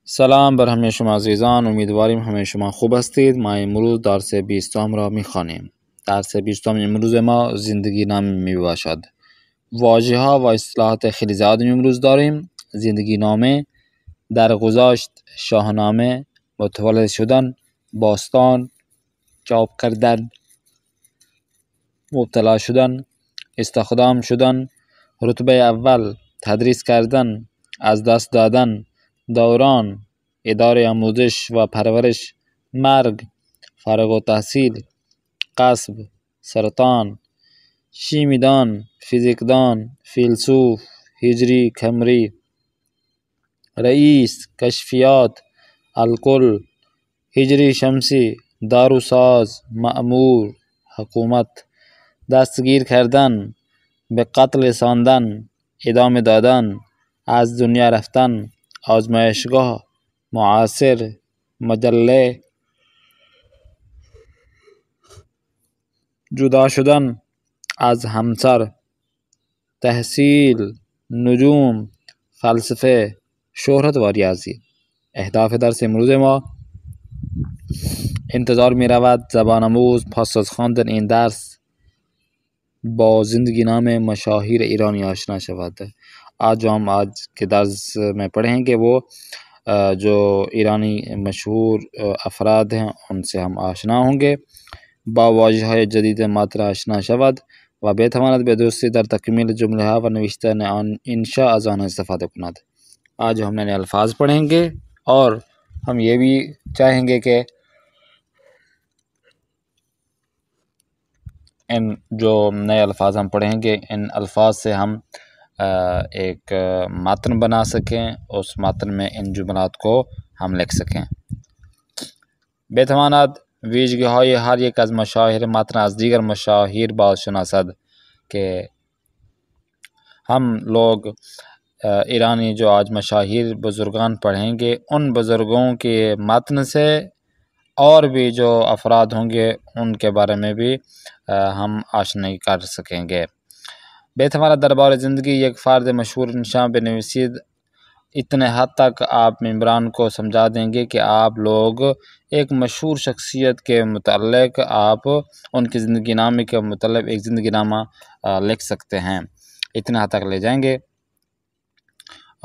سلام بر همه شما عزیزان، امیدواریم همه شما خوب هستید. ما امروز درس 20 را میخوانیم. درس 20 امروز ما زندگی نامه می باشد. واژه ها و اصطلاحات خیلی زیادی امروز داریم. زندگی نامه، درگذشت، شاهنامه، متولد شدن، باستان، چاپ کردن، مبتلا شدن، استخدام شدن، رتبه اول، تدریس کردن، از دست دادن، دوران، اداره آموزش و پرورش، مرگ، فارغ التحصیل، غصب، سرطان، شیمیدان، فیزیکدان، فیلسوف، هجری کمری، رئیس، کشفیات، الکل، هجری شمسی، داروساز، مأمور، حکومت، دستگیر کردن، به قتل رساندن، ادامه دادن، از دنیا رفتن، آزمایشگاه، معاصر، مجله، جدا شدن از همسر، تحصیل، نجوم، فلسفه، شهرت و ریاضی. اهداف درس امروز ما: انتظار می رود زبان آموز پس از خواندن این درس با زندگی نام مشاهیر ایرانی آشنا شود. آج کے درس میں پڑھیں گے وہ جو ایرانی مشہور افراد ہیں ان سے ہم آشنا ہوں گے. با واژه‌های جدید مطرح آشنا شود و بتواند به درستی در تکمیل جمله ها و نوشتن آن انشاء از آن استفاده کند. آج ہم نئے الفاظ پڑھیں گے اور ہم یہ بھی چاہیں گے کہ ان جو نئے الفاظ ہم پڑھیں گے ان الفاظ سے ہم ایک متن بنا سکیں، اس متن میں ان جملات کو ہم لکھ سکیں. بتواند ویژگی های هر یک از مشاهیر متن از دیگر مشاهیر بازشناسد کہ ہم لوگ ایرانی جو آج مشاہیر بزرگان پڑھیں گے ان بزرگوں کے متن سے اور بھی جو افراد ہوں گے ان کے بارے میں بھی ہم آشنائی کر سکیں گے. بتواند دربار زندگی یک فرد مشہور نشان بنویسید. اتنے حد تک آپ ممبران کو سمجھا دیں گے کہ آپ لوگ ایک مشہور شخصیت کے متعلق آپ ان کی زندگی نامے کے متعلق ایک زندگی نامہ لکھ سکتے ہیں. اتنے حد تک لے جائیں گے.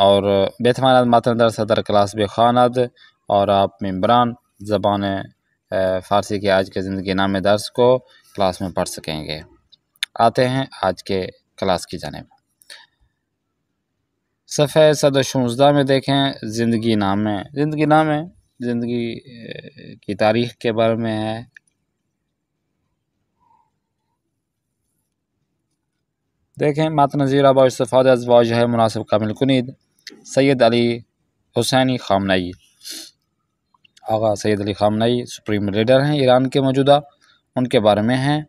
اور بتواند متن در صدر کلاس بخواند اور آپ ممبران زبان فارسی کے آج کے زندگی نامے درس کو کلاس میں پڑھ سکیں گے. آتے ہیں آج کے کلاس کی جانب. صفحہ 116 میں دیکھیں زندگی نامے. زندگی نامے زندگی کی تاریخ کے بارے میں ہے. دیکھیں متن زیرا با استفاده از واژه‌های مناسب کامل کنید. سید علی حسینی خامنه‌ای. آقا سید علی خامنه‌ای سپریم لیڈر ہیں ایران کے موجودہ. ان کے بارے میں ہیں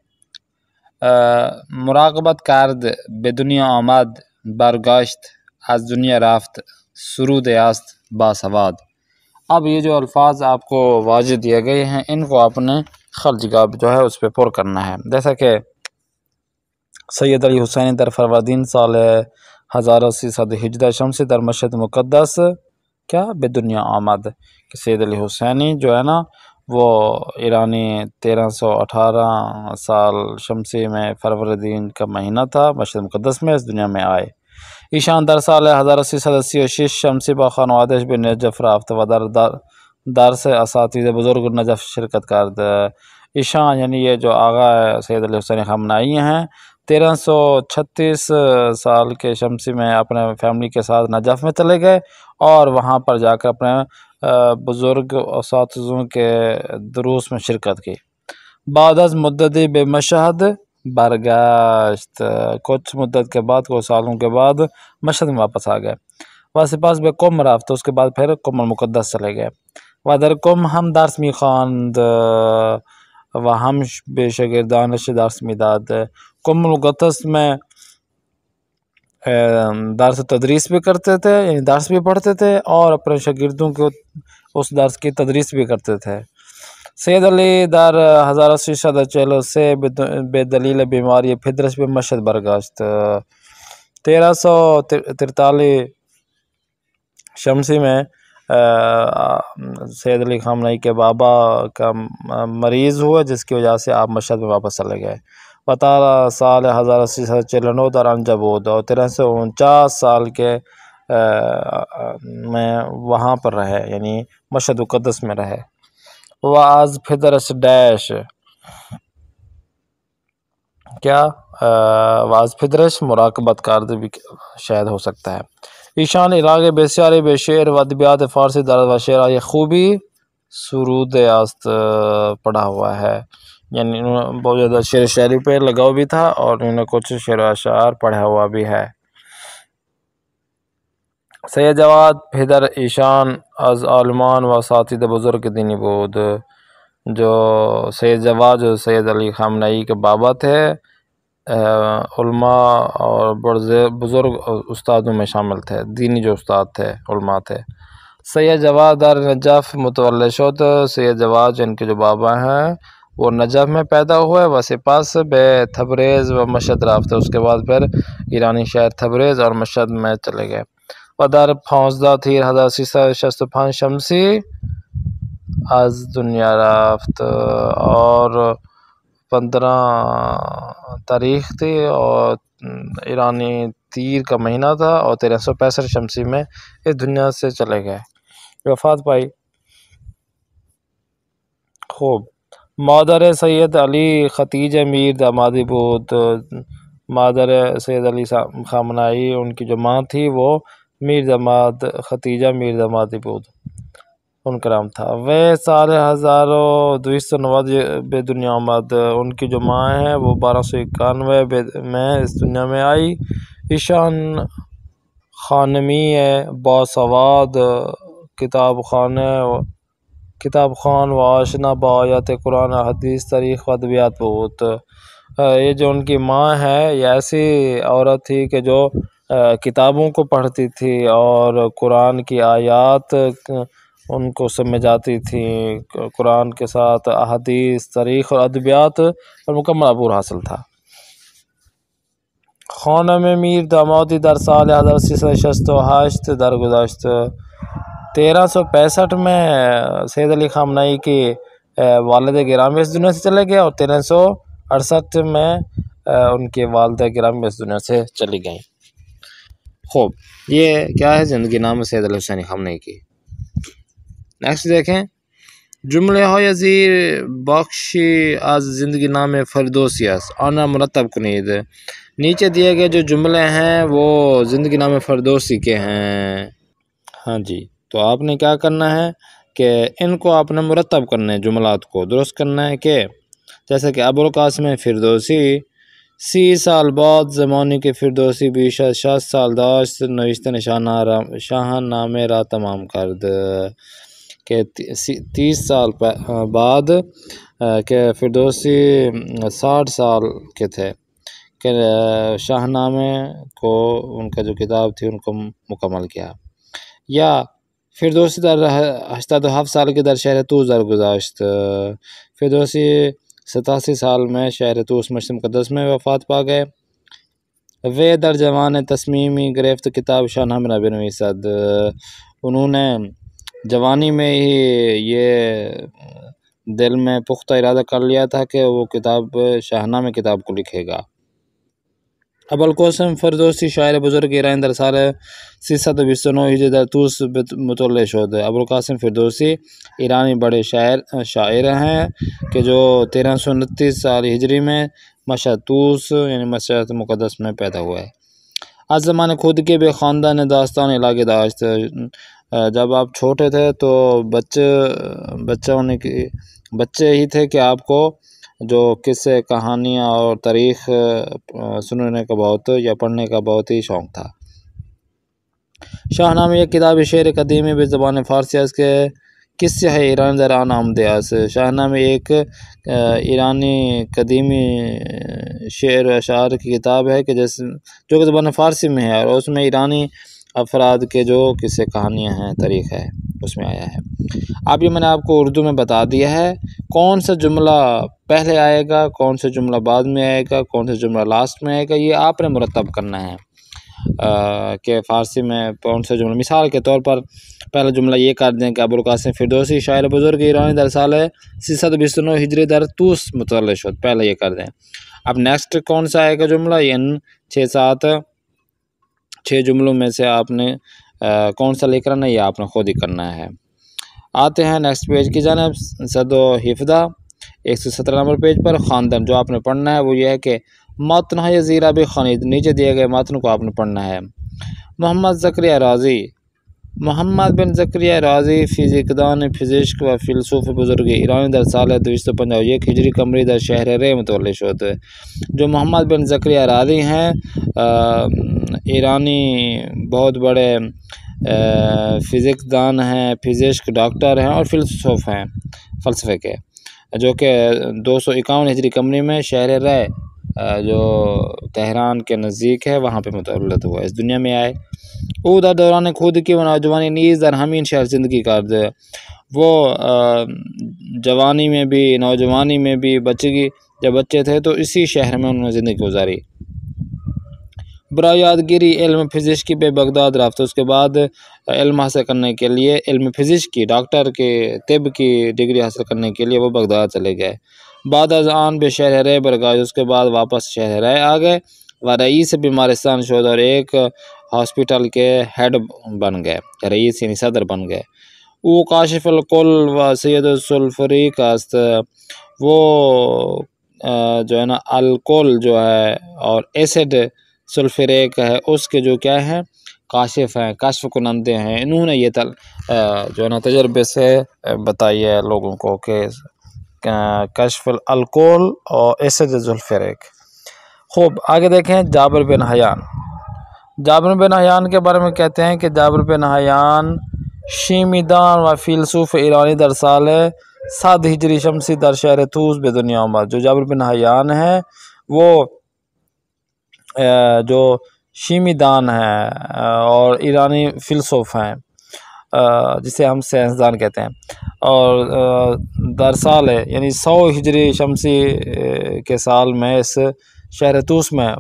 مراقبت کرد به دنیا آمد برگشت از دنیا رفت سرود است با سواد. اب یہ جو الفاظ آپ کو واضح دیے گئے ہیں ان کو آپ نے خرچ کا جو ہے اس پہ پر کرنا ہے. جیسا کہ سید علی حسینی در فروردین سال 1318 شمسی در مشہد مقدس کیا به دنیا آمد کہ سید علی حسینی جو ہے نا وہ ایرانی 1318 سال شمسی میں فروردین کا مہینہ تھا مشہد مقدس میں اس دنیا میں آئے. ایشان در سال 1336 شمسی با خانوادهش به نجف رفت و در درس اساتید بزرگ نجف شرکت کرد. ایشان یعنی یہ جو آقا سید علی حسینی خامنه‌ای ہیں 1336 سال کے شمسی میں اپنے فیملی کے ساتھ نجف میں چلے گئے اور وہاں پر جا کر اپنے بزرگ اساتذوں کے دروس میں شرکت کی. بعد از مدتی به مشہد برگشت. کچھ مدت کے بعد کچھ سالوں کے بعد مشہد میں واپس آ گئے. و سپاس به قم رفت. اس کے بعد پھر قم المقدس چلے گئے. و در قم هم درس میخواند و هم به شاگردانش درس میداد. قم المقدس میں درس تدریس بھی کرتے تھے یعنی درس بھی پڑھتے تھے اور اپنے شاگردوں کو اس درس کی تدریس بھی کرتے تھے. سید علی در 1343 به دلیل بیماری پدرش به مشهد برگشت. 1343 شمسی میں سید علی خامنئی کے بابا کا مریض ہوئے، جس کی وجہ سے آپ مشہد میں واپس چلے گئے۔ بطالہ سال 1849 در انجا بود، اور 1349 سال کے میں وہاں پر رہے، یعنی مشہد مقدس میں رہے۔ وہ آز پھدرس ڈیش کیا واز پھدرش مراقبت کارد بھی شاید ہو سکتا ہے۔ ایشان عراق بسیاری بے شعر و ادبیات فارسی درد و شعر یہ خوبی سرود است پڑھا ہوا ہے، یعنی بہت زیادہ شعر شاعری پہ لگاؤ بھی تھا اور انہوں نے کچھ شعر و اشعار پڑھا ہوا بھی ہے۔ سید جواد پھدر ایشان از عالمان و اساتید بزرگ دینی بود، جو سید جواد جو سید علی خامنئی کے بابا تھے، علماء اور بزرگ استادوں میں شامل تھے، دینی جو استاد تھے، علماء تھے۔ سید جواد در نجف متولد شد، سید جواد جن کے جو بابا ہیں وہ نجف میں پیدا ہوئے، و سپاس بے تبریز و مشہد رفتے، اس کے بعد پھر ایرانی شہر تبریز اور مشہد میں چلے گئے۔ و در 15 تیر 1365 شمسی از دنیا رفت، اور 15 تاریخ تھی اور ایرانی تیر کا مہینہ تھا، اور 1365 شمسی میں اس دنیا سے چلے گئے، وفات پائی۔ خوب، مادر سید علی ختیجہ میر دامادی بود، مادر سید علی خامنئی ان کی جو ماں تھی وہ میر داماد ختیجہ میر دامادی بود، ان کا نام تھا۔ وہ سال 1290 بے دنیا آمد، ان کی جو ماں ہے وہ 1291 میں اس دنیا میں آئی۔ ایشان خانمی باسواد کتاب خوان و آشنا با آیات قرآن حدیث تاریخ و ادبیات بود۔ یہ جو ان کی ماں ہے یہ ایسی عورت تھی کہ جو کتابوں کو پڑھتی تھی اور قرآن کی آیات ان کو سمجھ آتی تھی، قرآن کے ساتھ احادیث تاریخ اور ادبیات پر مکمل عبور حاصل تھا۔ خانم میر دامادی در سال 1368 درگذشت، 1365 میں سید علی خامنئی کی والد گرامی اس دنیا سے چلے گئے، اور 1368 میں ان کی والدہ گرامی اس دنیا سے چلی گئیں۔ خوب، یہ کیا ہے زندگی نام سید علی حسین خامنئی کی۔ نیکسٹ دیکھیں، جمله های زیر بخشی از زندگی نام فردوسی است، آن مرتب کنید۔ نیچے دیے گئے جو جملے ہیں وہ زندگی نام فردوسی کے ہیں، ہاں جی، تو آپ نے کیا کرنا ہے کہ ان کو آپ نے مرتب کرنا ہے، جملات کو درست کرنا ہے، کہ جیسے کہ ابوالقاسم فردوسی 30 سال بعد زمانی کے فردوسی بیش از 60 سال داشت نوشتن شاہ نامه را تمام کرد، کہ 30 سال بعد کہ فردوسی 60 سال کے تھے کہ شاہ نامے کو ان کا جو کتاب تھی ان کو مکمل کیا۔ یا فردوسی در 87 سال کے در شہر طوس درگذشت، فردوسی 87 سال میں شہر طوس مشہد مقدس میں وفات پا گئے۔ وہ در جوان تصمیمی گرفت کتاب شاہ نامہ را بنویسد، انہوں نے جوانی میں ہی یہ دل میں پختہ ارادہ کر لیا تھا کہ وہ کتاب شاہ نامہ کتاب کو لکھے گا۔ ابوالقاسم فردوسی شاعر بزرگ ایرانی در سال 329 ہجری در طوس متولد شد، ابوالقاسم فردوسی ایرانی بڑے شاعر ہیں کہ جو 1329 سال ہجری میں مشہد طوس یعنی مشہد مقدس میں پیدا ہوئے۔ از زمان خود کے بے خاندان داستان علاقے داشت، جب آپ چھوٹے تھے تو بچے ہی تھے کہ آپ کو جو قصے کہانیاں اور تاریخ سننے کا بہت یا پڑھنے کا بہت ہی شوق تھا۔ شاہ نامہ ایک کتاب شعر قدیمی به زبان فارسی است که قصه های ایرانی در آن آمده است۔ شاہ نامہ ایک ایرانی قدیمی شعر و اشعار کی کتاب ہے کہ جو کہ زبان فارسی میں ہے، اور اس میں ایرانی افراد کے جو قصے کہانیاں ہیں، تاریخ ہے، اس میں آیا ہے۔ اب یہ میں نے آپ کو اردو میں بتا دیا ہے کون سا جملہ پہلے آئے گا، کون سا جملہ بعد میں آئے گا، کون سا جملہ لاسٹ میں آئے گا، یہ آپ نے مرتب کرنا ہے۔ کہ فارسی میں کون سے جملے، مثال کے طور پر پہلا جملہ یہ کر دیں کہ ابوالقاسم فردوسی شاعر بزرگ ایرانی در سال 329 ہجری در توس متولد شد، پہلے یہ کر دیں۔ اب نیکسٹ کون سا آئے گا جملہ، ان 6 جملوں میں سے آپ نے کون سا لکھ کرنا ہے، یہ آپ نے خود ہی کرنا ہے۔ آتے ہیں نیکسٹ پیج کی جانب، صد و حفدہ 117 نمبر پیج پر۔ خواندن جو آپ نے پڑھنا ہے وہ یہ ہے کہ متن ہے زیرہ بھی خنید، نیچے دیے گئے متن کو آپ نے پڑھنا ہے۔ محمد زکریا رازی، محمد بن زکریا رازی فزیکدان فزیشک و فیلسوف بزرگ ایرانی در سال 251 ہجری قمری در شہر ری متولد شد۔ جو محمد بن زکریا رازی ہیں ایرانی بہت بڑے فزکس دان ہیں، فزیشک ڈاکٹر ہیں اور فلسوف ہیں فلسفے کے، جو کہ 251 ہجری قمری میں شہر رے جو تہران کے نزدیک ہے وہاں پہ متولد ہوا، اس دنیا میں آئے۔ او در دوران خود کی و نوجوانی نیز در ہمین شہر زندگی کرد، وہ جوانی میں بھی نوجوانی میں بھی بچگی جب بچے تھے تو اسی شہر میں انہوں نے زندگی گزاری۔ برائے یادگیری علم فزیشکی پہ بغداد رفت، اس کے بعد علم حاصل کرنے کے لیے، علم فزیشکی ڈاکٹر کے طب کی ڈگری حاصل کرنے کے لیے وہ بغداد چلے گئے۔ بعد از آن بے شہر رے برگاہ، اس کے بعد واپس شہر رے آ گئے، و رئیس بیمارستان شد، اور ایک ہاسپٹل کے ہیڈ بن گئے، رئیس یعنی صدر بن گئے۔ او کاشف الکل و سید السلفریق است، وہ جو ہے نا الکل جو ہے اور ایسڈ سلفریک ہے اس کے جو کیا ہیں کاشف ہیں، کشف کنندے ہیں، انہوں نے یہ جو ہے نا تجربے سے بتائی ہے لوگوں کو کہ کشف الکل اور ایسڈ سلفریک۔ خوب آگے دیکھیں جابر بن حیان۔ جابر بن حیان کے بارے میں کہتے ہیں کہ جابر بن حیان شیمیدان و فیلسوف ایرانی در سال 7 ہجری شمسی در شہر توس بے دنیا آمد۔ جو جابر بن حیان ہیں وہ جو شیمیدان ہیں اور ایرانی فیلسوف ہیں، جسے ہم سائنسدان کہتے ہیں، اور در سال یعنی 100 ہجری شمسی کے سال میں اس شہر توس میں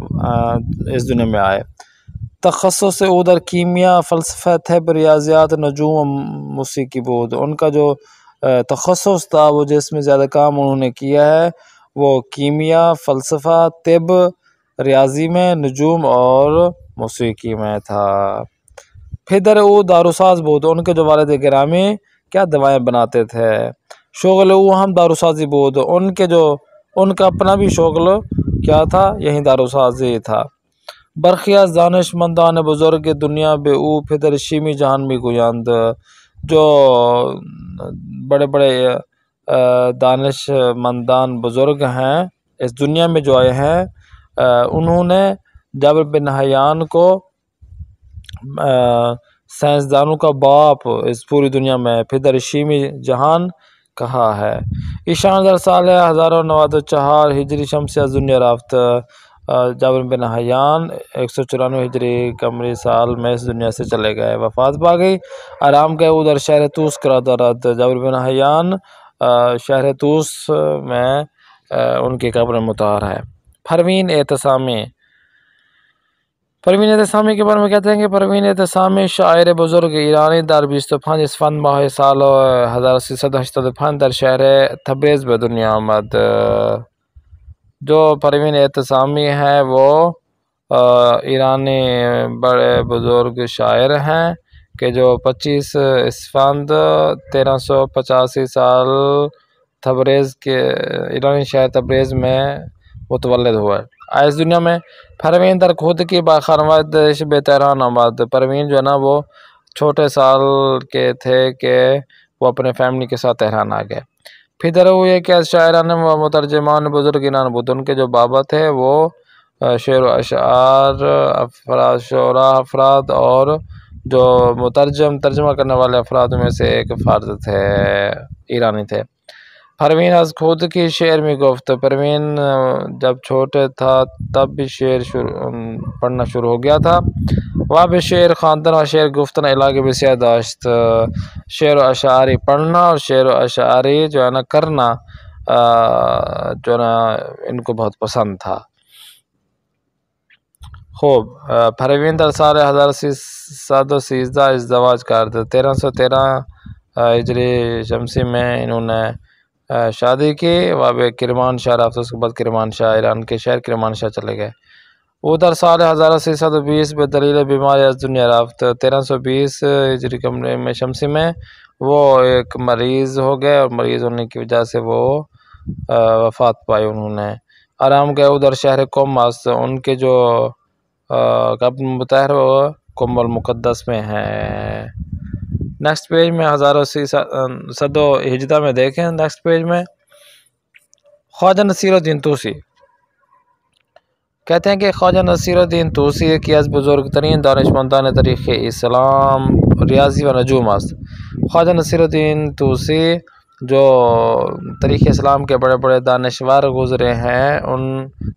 اس دنیا میں آئے۔ تخصص او در کیمیا، فلسفہ، طب، ریاضیات، نجوم و موسیقی بود۔ ان کا جو تخصص تھا وہ جس میں زیادہ کام انہوں نے کیا ہے وہ کیمیا، فلسفہ، طب، ریاضی میں، نجوم اور موسیقی میں تھا۔ پھر او داروساز بود، ان کے جو والد گرامی کیا دوائیں بناتے تھے۔ شغل او ہم داروسازی بود، ان کا اپنا بھی شغل کیا تھا، یہی داروسازی تھا۔ برخیز دانش مندان بزرگ دنیا بے او پدر شیمی جہان می گویند۔ جو بڑے بڑے دانش مندان بزرگ ہیں اس دنیا میں جو آئے ہیں، انہوں نے جابر بن حیان کو سائنسدانوں کا باپ اس پوری دنیا میں، پدر شیمی جہان کہا ہے۔ ایشان در سال 1094 ہجری شمسی از دنیا رفت۔ جابر بن حیان 194 ہجری قمری سال میں اس دنیا سے چلے گئے، وفات پا گئی، آرام گئے ادھر شہر توس کرا دارد۔ جابر بن حیان شہر توس میں ان کی قبر مطہر ہے۔ پروین اعتصامی، پروین اعتصامی کے بارے میں کہتے ہیں کہ پروین اعتصامی شاعر بزرگ ایرانی در 25 اسفند ماہ سال 1385 در شہر تبریز به دنیا آمد۔ جو پروین اعتصامی ہے وہ ایرانی بڑے بزرگ شاعر ہیں کہ جو 25 اسفند 1385 سال تبریز کے ایرانی شہر تبریز میں متولد ہوا ہے، آئے اس دنیا میں۔ پروین در خود کی باخانوادش بے تہران آمد۔ پروین جو ہے نا وہ چھوٹے سال کے تھے کہ وہ اپنے فیملی کے ساتھ تہران آ گئے۔ پھر در ہوئے کہ شاعران و مترجمان بزرگ ایران بود، ان کے جو بابا تھے وہ شعر و اشعار شعراء افراد اور جو ترجمہ کرنے والے افراد میں سے ایک فرد تھے، ایرانی تھے۔ پروین از خود کی شعر میں گفت، پروین جب چھوٹے تھا تب بھی شعر پڑھنا شروع ہو گیا تھا۔ وہاں پہ شعر خواندن و شعر گفتن علاقے بسیار داشت۔ شعر و اشعاری پڑھنا اور شعر و اشعاری جو ہے نا کرنا جو ہے نا ان کو بہت پسند تھا۔ خوب پروین در سال 1313 ازدواج کرد. 1313 ہجری شمسی میں انہوں نے شادی کی. وہ کرمانشاہ رفت. اس کے بعد کرمانشاہ ایران کے شہر کرمانشاہ چلے گئے. وہ در سال 1320 بے دلیل بیماری از دنیا رفت. 1320 ہجری قمری میں شمسی میں وہ ایک مریض ہو گئے اور مریض ہونے کی وجہ سے وہ وفات پائی. انہوں نے آرام گئے ادھر شہر قم است. ان کے جو قبر مطہر قم المقدس میں ہے. نیکسٹ پیج میں 1318 میں دیکھیں. نیکسٹ پیج میں خواجہ نصیر الدین طوسی کہتے ہیں کہ خواجہ نصیر الدین طوسی یکی از بزرگ ترین دانشمندان تاریخ اسلام ریاضی و نجوم است. خواجہ نصیر الدین طوسی جو تاریخ اسلام کے بڑے بڑے دانشور گزرے ہیں، ان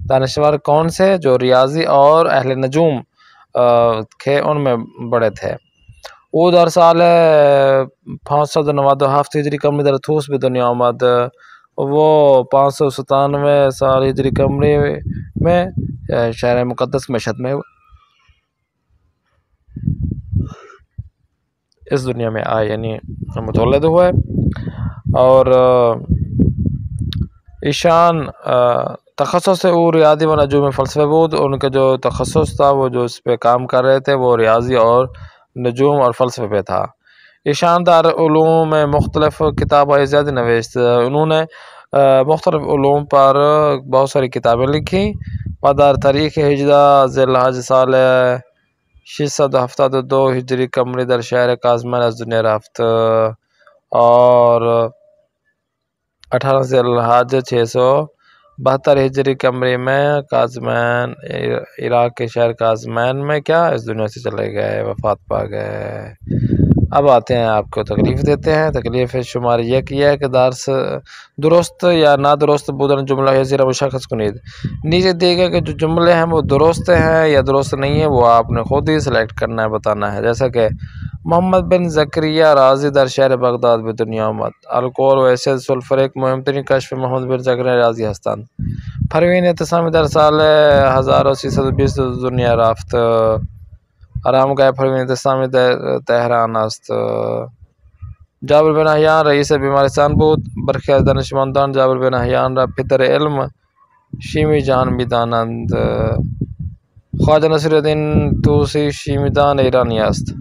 دانشور کون سے؟ جو ریاضی اور اہل نجوم تھے ان میں بڑے تھے. او در سال 597 ہجری قمری در طوس به دنیا آمد. وہ 597 سال ہجری قمری میں شہر مقدس مشہد میں اس دنیا میں آئے، یعنی متولد ہوئے. اور ایشان تخصص او ریاضی و نجوم فلسفہ بود. ان کا جو تخصص تھا، وہ جو اس پہ کام کر رہے تھے، وہ ریاضی اور نجوم اور فلسفے پہ تھا. ایشان در علوم مختلف کتابیں زیادہ نوشت. انہوں نے مختلف علوم پر بہت ساری کتابیں لکھی. و در تاریخ 18 ذی الحج سال 672 ہجری قمری در شہر کاظمین از دنیا رفت. اور 18 ذی الحج 672 ہجری قمری میں کاظمین، عراق کے شہر کاظمین میں کیا اس دنیا سے چلے گئے، وفات پا گئے. اب آتے ہیں آپ کو تکلیف دیتے ہیں. تکلیف شمار یک یہ ہے کہ درست یا نادرست بودن جملہ ہے زیرا مشخص کنید. نیچے دیے گئے کہ جو جملے ہیں وہ درست ہیں یا درست نہیں ہیں، وہ آپ نے خود ہی سلیکٹ کرنا ہے، بتانا ہے. جیسا کہ محمد بن زکریہ رازی در شہر بغداد به دنیا آمد. الکل و ایسید سلفر ایک مهمترین کشف محمد بن زکریہ رازی هستند. پروین اعتصامی در سال 1320 دنیا رفت. آرامگاه پروین اعتصامی در تهران است. جابر بن احیان رئیس بیمارستان بود. برخی از دانشمندان جابر بن احیان را پدر علم شیمی جان می‌دانند. خواجہ نصیر الدین طوسی شیمیدان ایرانی است.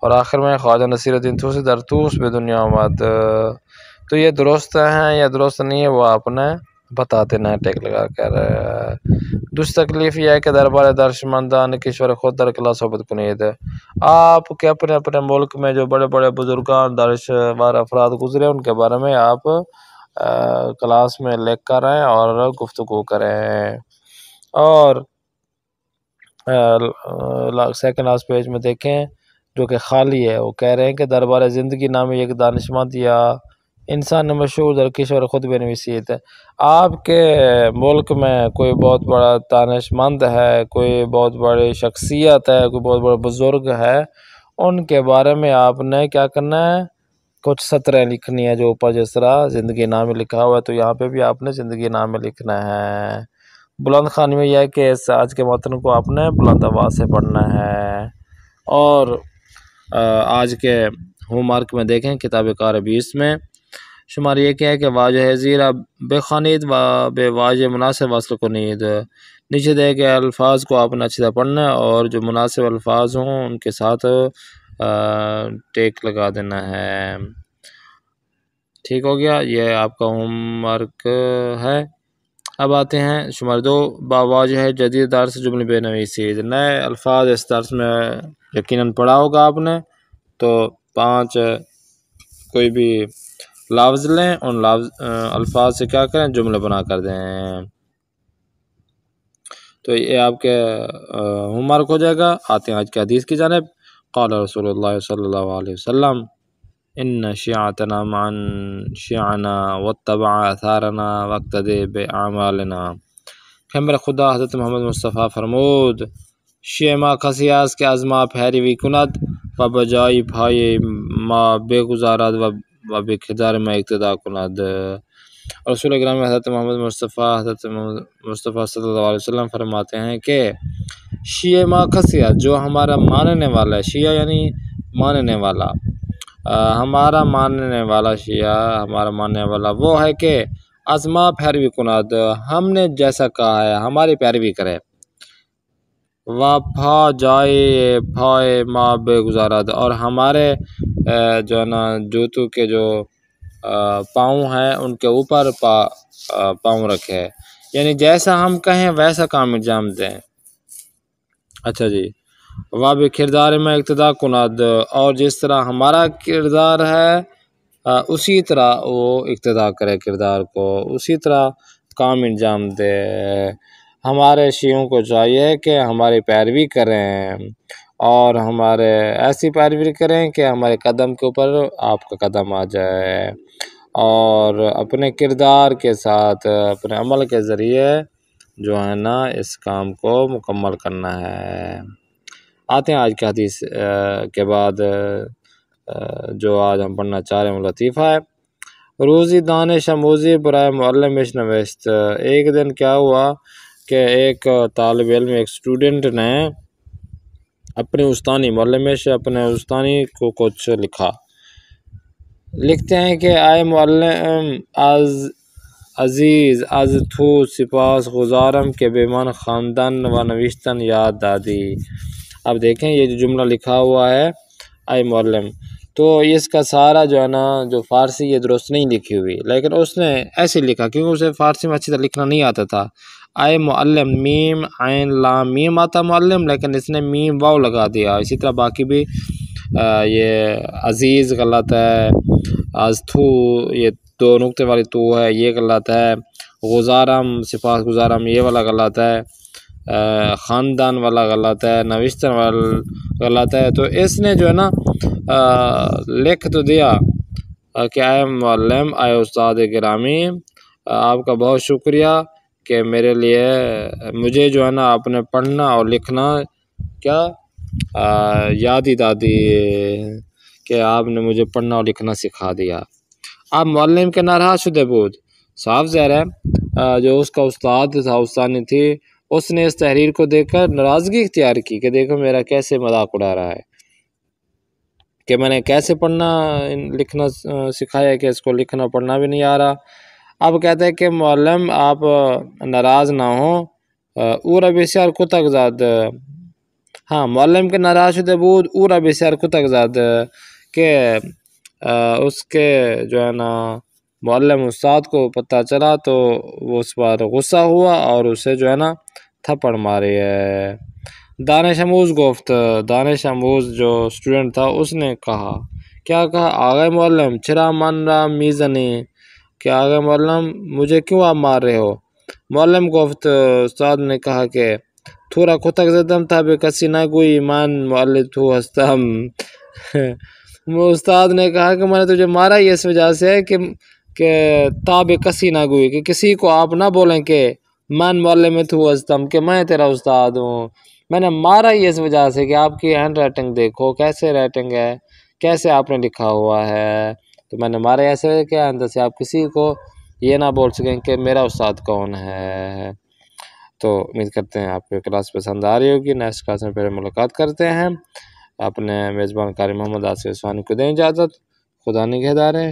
اور آخر میں خواجہ نصیر الدین طوسی در طوس به دنیا آمد. تو یہ درست ہیں یا درست نہیں ہے، وہ آپ نے بتا دینا ہے ٹیک لگا کر. دوسری تکلیف یہ ہے کہ دربار دانشمندان کشور خود در کلاس صحبت کنید. آپ کے اپنے اپنے ملک میں جو بڑے بڑے بزرگان دانشور افراد گزرے، ان کے بارے میں آپ کلاس میں لکھ کر آئیں اور گفتگو کریں. اور سیکنڈ لاسٹ پیج میں دیکھیں جو کہ خالی ہے. وہ کہہ رہے ہیں کہ دربار زندگی نامی ایک دانشمند یا انسان مشہور در کشور خود بنویسید. آپ کے ملک میں کوئی بہت بڑا دانشمند ہے، کوئی بہت بڑی شخصیت ہے، کوئی بہت بڑا بزرگ ہے، ان کے بارے میں آپ نے کیا کرنا ہے؟ کچھ سطریں لکھنی ہے جو اوپر جس طرح زندگی نامے لکھا ہوا ہے، تو یہاں پہ بھی آپ نے زندگی نامے لکھنا ہے. بلند خوانی میں یہ ہے کہ آج کے متن کو آپ نے بلند آواز سے پڑھنا ہے. اور آج کے ہوم مارک میں دیکھیں کتاب کار 20 میں شمار یہ کیا ہے کہ واجہ زیرہ بخوانید و بے واجہ مناسب وصل کنید. نیچے دے کے الفاظ کو آپ نے اچھی طرح پڑھنا ہے اور جو مناسب الفاظ ہوں ان کے ساتھ ٹیک لگا دینا ہے. ٹھیک ہو گیا، یہ آپ کا ہوم ورک ہے. اب آتے ہیں شمار 2 باواجہ جدید درس جملے بے نویسید. نئے الفاظ اس درس میں یقیناً پڑھا ہوگا آپ نے، تو 5 کوئی بھی لفظ لیں، ان الفاظ سے کیا کریں؟ جملے بنا کر دیں. تو یہ آپ کے ہوم ورک ہو جائے گا. آتے ہیں آج کی حدیث کی جانب. قال رسول اللہ صلی اللہ علیہ وسلم ان شیعتنا معن شیعنا واتبع اثارنا واقتدی باعمالنا. پیغمبر خدا حضرت محمد مصطفیٰ فرمود شیع ما کسی است که از ما پیروی کند و بجای پای ما بگذارد و به کردار ما اقتدا کند. رسول اکرم حضرت محمد مصطفیٰ صلی اللہ علیہ وسلم فرماتے ہیں کہ شیعہ ما کسیا، جو ہمارا ماننے والا ہے، شیعہ یعنی ماننے والا، ہمارا ماننے والا شیعہ، ہمارا ماننے والا وہ ہے کہ ازما پیروی کناد، ہم نے جیسا کہا ہے ہماری پیروی کرے، پھا جائے پھائے ماں بے گزارت، اور ہمارے جو ہے نا جوتوں کے جو پاؤں ہیں ان کے اوپر پاؤں رکھے، یعنی جیسا ہم کہیں ویسا کام انجام دیں۔ اچھا جی، بھی کردار میں اقتدا کناد، اور جس طرح ہمارا کردار ہے اسی طرح وہ اقتدا کرے، کردار کو اسی طرح کام انجام دے۔ ہمارے شیعوں کو چاہیے کہ ہماری پیروی کریں، اور ہمارے ایسی پیروی کریں کہ ہمارے قدم کے اوپر آپ کا قدم آ جائے، اور اپنے کردار کے ساتھ اپنے عمل کے ذریعے جو ہے نا اس کام کو مکمل کرنا ہے۔ آتے ہیں آج کے حدیث کے بعد جو آج ہم پڑھنا چاہ رہے ہیں لطیفہ ہے۔ روزی دانش آموزی برائے معلمش نوشت۔ ایک دن کیا ہوا کہ ایک طالب علم، ایک اسٹوڈنٹ نے اپنے استانی معلمش، اپنے استانی کو کچھ لکھا۔ لکھتے ہیں کہ آئے معلم عزیز از تو سپاس گزارم کے بیمان خواندن و نوشتن یاد دادی۔ اب دیکھیں یہ جو جملہ لکھا ہوا ہے آئے معلم، تو اس کا سارا جو ہے نا جو فارسی یہ درست نہیں لکھی ہوئی، لیکن اس نے ایسے لکھا کیونکہ اسے فارسی میں اچھی طرح لکھنا نہیں آتا تھا۔ آئے معلم، میم عین لام میم آتا معلم، لیکن اس نے میم واو لگا دیا۔ اسی طرح باقی بھی یہ عزیز غلط ہے، از تو یہ دو نقطے والی تو ہے یہ غلط ہے، گزارم سپاس گزارم یہ والا غلط ہے، خاندان والا غلط ہے، نوشتن والا غلط ہے۔ تو اس نے جو ہے نا لکھ تو دیا کہ آئے معلم، آئے استاد گرامی، آپ کا بہت شکریہ کہ میرے لیے مجھے جو ہے نا اپنے پڑھنا اور لکھنا کیا یاد ہی دادی کہ آپ نے مجھے پڑھنا اور لکھنا سکھا دیا۔ آپ معلم کے ناراض شدہ بود، صاف ظاہر ہے جو اس کا استاد تھا، استانی تھی، اس نے اس تحریر کو دیکھ کر ناراضگی اختیار کی کہ دیکھو میرا کیسے مذاق اڑا رہا ہے، کہ میں نے کیسے پڑھنا لکھنا سکھایا کہ اس کو لکھنا پڑھنا بھی نہیں آ رہا۔ اب کہتے ہیں کہ معلم آپ ناراض نہ ہوں، اورا بسیار کتک زاد، ہاں معلم کے ناراض شدہ بود اورا بسیار کتک زاد، کہ اس کے جو ہے نا معلم استاد کو پتہ چلا تو وہ اس پر غصہ ہوا اور اسے جو ہے نا تھپڑ ماری ہے۔ دانش آموز گفت، دانش آموز جو اسٹوڈنٹ تھا اس نے کہا، کیا کہا؟ آگے معلم چرا من را میزنی، کہ آگے معلم مجھے کیوں آپ مار رہے ہو؟ معلم گفت، استاد نے کہا کہ تھوڑا کتک زدم تھا بے کسی نہ گوئی من معلم تو ہستم۔ استاد نے کہا کہ میں نے تجھے مارا ہی اس وجہ سے کہ تاب کسی نہ گوئی، کہ کسی کو آپ نہ بولیں کہ من معلم تو ہستم، کہ میں تیرا استاد ہوں۔ میں نے مارا ہی اس وجہ سے کہ آپ کی ہینڈ رائٹنگ دیکھو کیسے رائٹنگ ہے، کیسے آپ نے لکھا ہوا ہے، تو میں نے مارا ایسے کہ اندر سے آپ کسی کو یہ نہ بول سکیں کہ میرا استاد کون ہے۔ تو امید کرتے ہیں آپ کو کلاس پسند آ رہی ہوگی۔ نیکسٹ کلاس میں پھر ملاقات کرتے ہیں۔ اپنے میزبان قاری محمد آصف عثمانی کو دیں اجازت۔ خدا نگہدار ہے۔